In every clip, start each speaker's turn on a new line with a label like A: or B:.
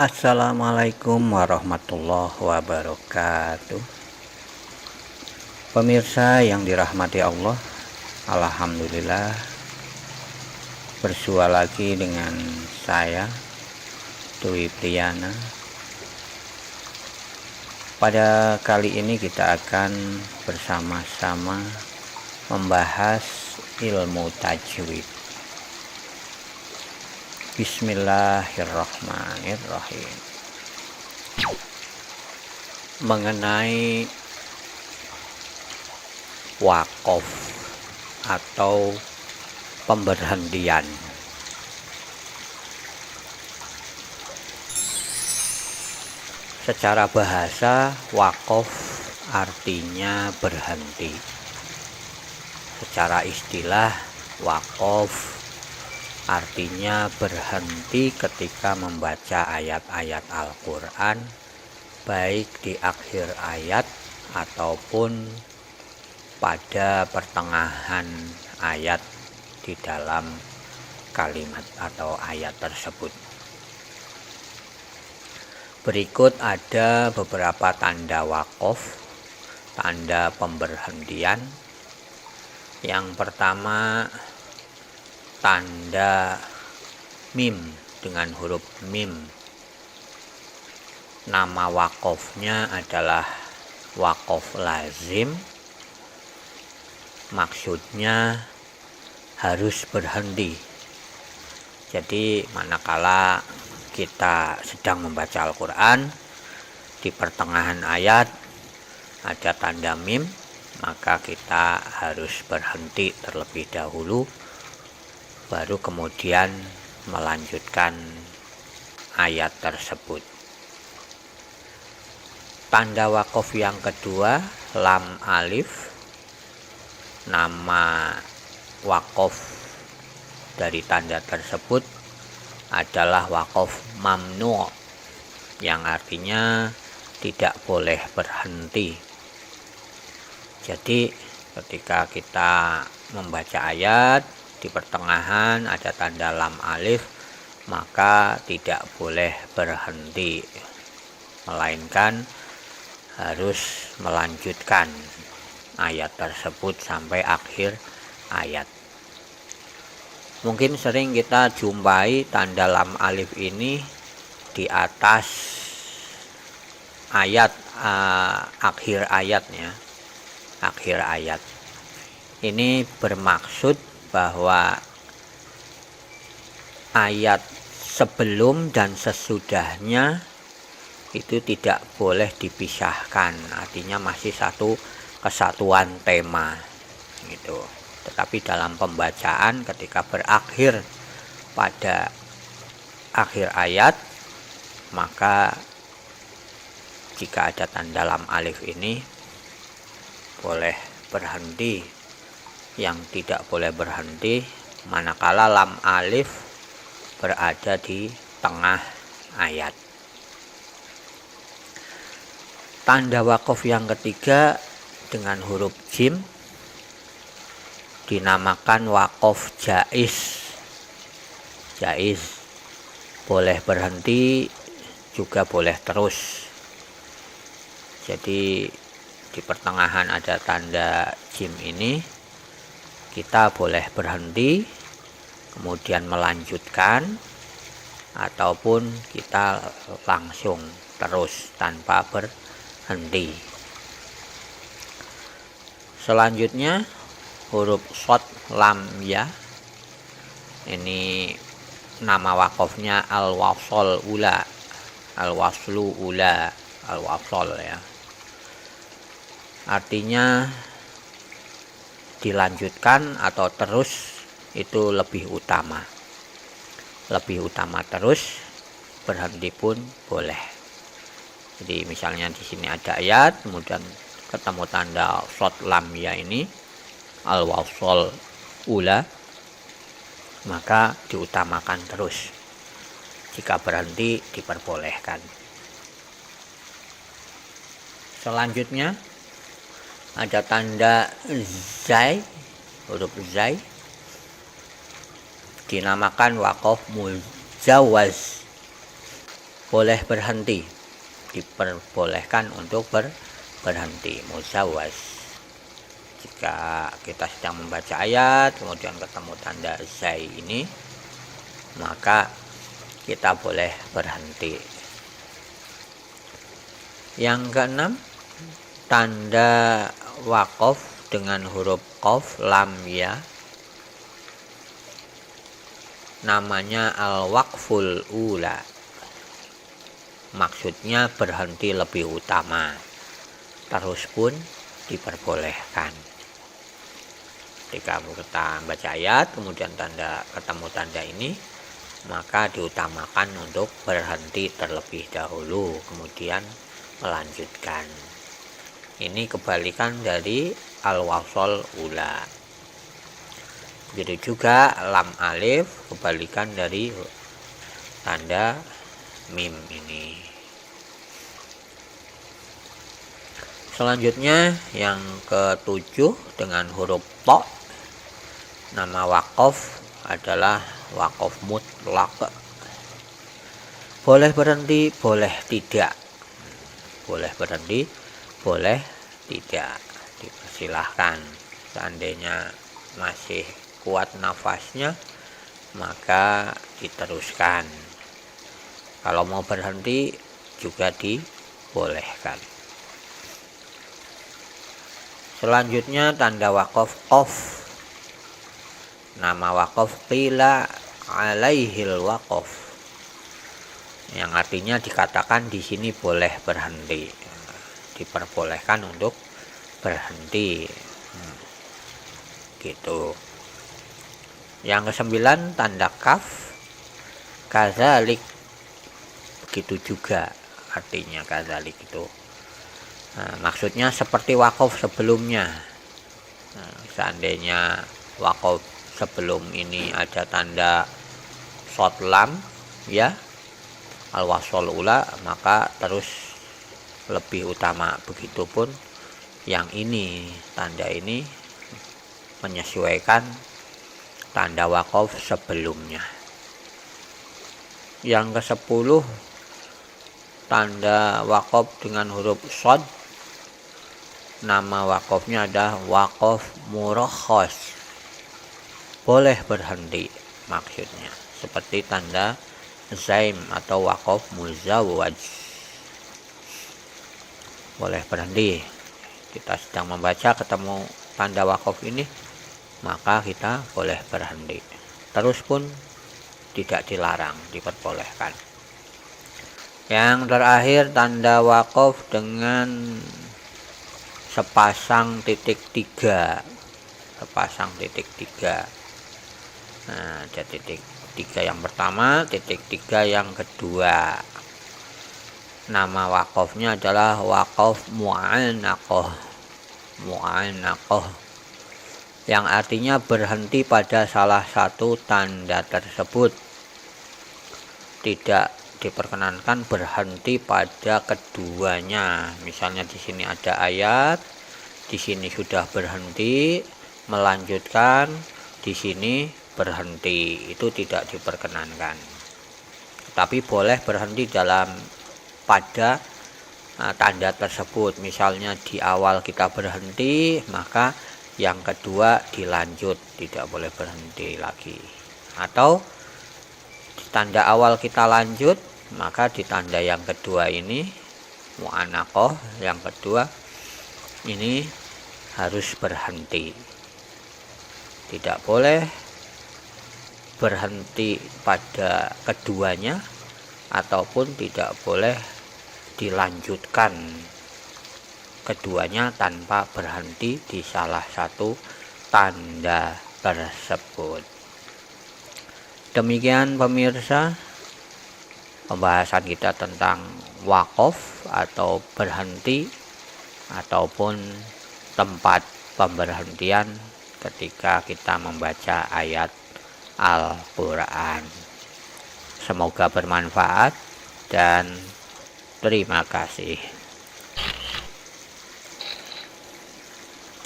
A: Assalamualaikum warahmatullahi wabarakatuh. Pemirsa yang dirahmati Allah, alhamdulillah bersua lagi dengan saya Dwi Priyana. Pada kali ini kita akan bersama-sama membahas ilmu tajwid. Bismillahirrahmanirrahim. Mengenai waqaf atau pemberhentian. Secara bahasa, waqaf artinya berhenti. Secara istilah, waqaf artinya berhenti ketika membaca ayat-ayat Al-Quran, baik di akhir ayat ataupun pada pertengahan ayat di dalam kalimat atau ayat tersebut. Berikut ada beberapa tanda waqaf, tanda pemberhentian. Yang pertama, tanda mim dengan huruf mim. Nama waqafnya adalah waqaf lazim. Maksudnya harus berhenti. Jadi manakala kita sedang membaca Al-Quran, di pertengahan ayat ada tanda mim, maka kita harus berhenti terlebih dahulu, baru kemudian melanjutkan ayat tersebut. Tanda waqaf yang kedua, lam alif. Nama waqaf dari tanda tersebut adalah waqaf mamnu', yang artinya tidak boleh berhenti. Jadi ketika kita membaca ayat, di pertengahan ada tanda lam alif, maka tidak boleh berhenti, melainkan harus melanjutkan ayat tersebut sampai akhir ayat. Mungkin sering kita jumpai tanda lam alif ini di atas ayat, akhir ayatnya, akhir ayat. Ini bermaksud bahwa ayat sebelum dan sesudahnya itu tidak boleh dipisahkan, artinya masih satu kesatuan tema gitu. Tetapi dalam pembacaan ketika berakhir pada akhir ayat, maka jika ada tanda lam alif ini boleh berhenti. Yang tidak boleh berhenti manakala lam alif berada di tengah ayat. Tanda waqaf yang ketiga dengan huruf jim dinamakan waqaf jaiz. Jaiz boleh berhenti, juga boleh terus. Jadi di pertengahan ada tanda jim ini, kita boleh berhenti, kemudian melanjutkan, ataupun kita langsung terus tanpa berhenti. Selanjutnya huruf shad lam ya. Ini nama waqafnya al-wasl ula, al-waslu ula, al-wasl ya. Artinya dilanjutkan atau terus itu lebih utama. Lebih utama terus, berhenti pun boleh. Jadi misalnya di sini ada ayat, kemudian ketemu tanda shad lam ya ini, al-wasl ula, maka diutamakan terus. Jika berhenti diperbolehkan. Selanjutnya ada tanda zai, huruf zai, dinamakan waqaf mujawaz. boleh berhenti, diperbolehkan untuk berhenti, muzawwaj. Jika kita sedang membaca ayat kemudian ketemu tanda zai ini, maka kita boleh berhenti. Yang keenam, tanda waqaf dengan huruf qaf, lam, ya, namanya al-waqful ula. Maksudnya berhenti lebih utama, terus pun diperbolehkan. Ketika kita baca ayat kemudian ketemu tanda ini, maka diutamakan untuk berhenti terlebih dahulu kemudian melanjutkan. Ini kebalikan dari al-wasol ula. Begitu juga lam alif, kebalikan dari tanda mim ini. Selanjutnya yang ketujuh dengan huruf to. Nama waqaf adalah waqaf mutlaq. Boleh berhenti, boleh tidak. Boleh berhenti, boleh tidak. Dipersilahkan. Seandainya masih kuat nafasnya, maka diteruskan. Kalau mau berhenti juga dibolehkan. Selanjutnya tanda waqaf qaf. Nama waqaf qila alaihil waqaf, yang artinya dikatakan di sini boleh berhenti, diperbolehkan untuk berhenti. Gitu. Yang kesembilan tanda kaf, kadzalik. Begitu juga artinya kadzalik itu. Maksudnya seperti waqaf sebelumnya. Seandainya waqaf sebelum ini ada tanda shad lam, ya, al-wasol ula, maka terus lebih utama. Begitupun yang ini, tanda ini menyesuaikan tanda waqaf sebelumnya. Yang ke-10 tanda waqaf dengan huruf shad. Nama waqafnya adalah waqaf murakhas. Boleh berhenti maksudnya, seperti tanda zaim atau waqaf muzawwaj. Boleh berhenti. Kita sedang membaca ketemu tanda waqaf ini, maka kita boleh berhenti. Terus pun tidak dilarang, diperbolehkan. Yang terakhir tanda waqaf dengan sepasang titik 3. Sepasang titik 3. Nah, ada titik 3 yang pertama, titik 3 yang kedua. Nama waqafnya adalah waqaf mu'anaqah. Mu'anaqah, yang artinya berhenti pada salah satu tanda tersebut. Tidak diperkenankan berhenti pada keduanya. Misalnya di sini ada ayat, di sini sudah berhenti, melanjutkan, di sini berhenti, itu tidak diperkenankan. Tapi boleh berhenti pada tanda tersebut. Misalnya di awal kita berhenti, maka yang kedua dilanjut, tidak boleh berhenti lagi. Atau di tanda awal kita lanjut, maka di tanda yang kedua ini mu'anaqah, yang kedua ini harus berhenti. Tidak boleh berhenti pada keduanya, ataupun tidak boleh dilanjutkan keduanya tanpa berhenti di salah satu tanda tersebut. Demikian pemirsa, pembahasan kita tentang waqaf atau berhenti ataupun tempat pemberhentian ketika kita membaca ayat Al-Quran. Semoga bermanfaat dan terima kasih.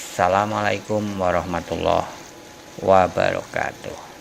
A: Assalamualaikum warahmatullahi wabarakatuh.